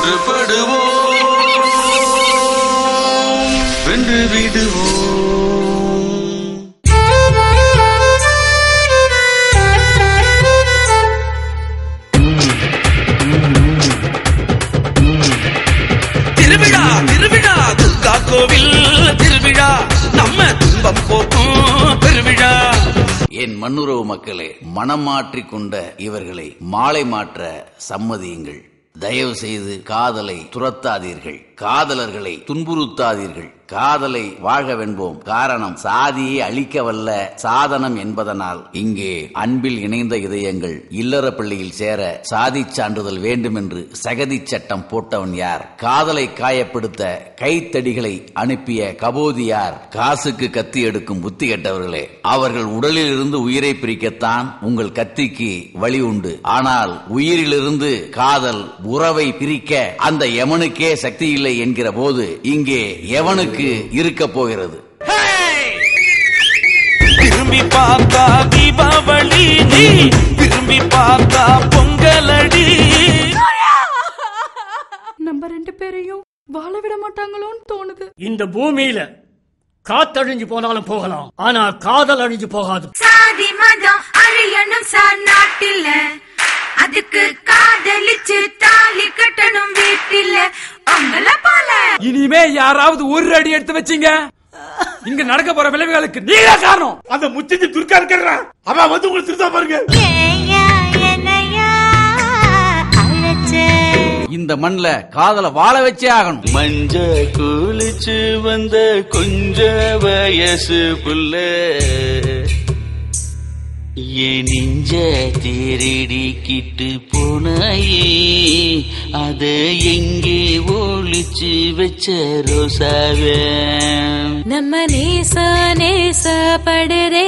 ஒன்றுபடுவோம், வென்று விடுவோம். திருவிழா திருவிழா துர்கா கோவில் திருவிழா, நம்ம துன்பம் போக்கும் திருவிழா. என் மண்ணுறவு மக்களே, மனம் மாற்றிக்கொண்ட இவர்களை மாலை மாற்ற சம்மதியுங்கள். தயவு செய்து காதலை துரத்தாதீர்கள், காதலர்களை துன்புறுத்தாதீர்கள். காதலை வாழ்கவென்போம். காரணம், சாதியை அழிக்க வல்ல சாதனம் என்பதனால் இங்கே அன்பில் இணைந்த இதயங்கள் இல்லற பள்ளியில் சேர சாதி சான்றிதழ் வேண்டும் என்று சகதி சட்டம் போட்டவன் யார்? காதலை காயப்படுத்த கைத்தடிகளை அனுப்பிய கபோதி யார்? காசுக்கு கத்தி எடுக்கும் புத்தி கெட்டவர்களே, அவர்கள் உடலில் இருந்து உயிரை பிரிக்கத்தான் உங்கள் கத்திக்கு வழி உண்டு. ஆனால் உயிரிலிருந்து காதல் உறவை பிரிக்க அந்த யமனுக்கே சக்தி இல்லை என்கிற போது இங்கே எவனுக்கு இருக்க போகிறது? திரும்பி பார்த்தா தீபாவளி, நீ திரும்பி பார்த்தா பொங்கலடி. நம்ம 2 பேரையும் வாழ விட மாட்டாங்களோன்னு தோணுது. இந்த பூமியில காத்தழிஞ்சு போனாலும் போகலாம், ஆனா காதல் அழிஞ்சு போகாது. சாதி மதம் அழியணும் சார் நாட்டில, அதுக்கு காதலிச்சு தாலி கட்டணும் வீட்டில. உங்கள போல இனிமே யாராவது ஒரு அடி எடுத்து வச்சீங்க, இங்க நடக்க போற விளைவுகளுக்கு நீங்க காரணம். அந்த முச்சந்தி துர்க்கா இருக்கிற அவன் வந்து உங்களுக்கு திருத்தா பாருங்க. இந்த மண்ல காதல வாழ வச்சே ஆகணும். மஞ்ச குளிச்சு வந்த கொஞ்ச வயசு புள்ள, என் நெஞ்ச திருடிக்கிட்டு போனாயே, அத எங்கே ஒளிச்சு வச்ச ரோசாவே. நம்ம நேச நேச படுறே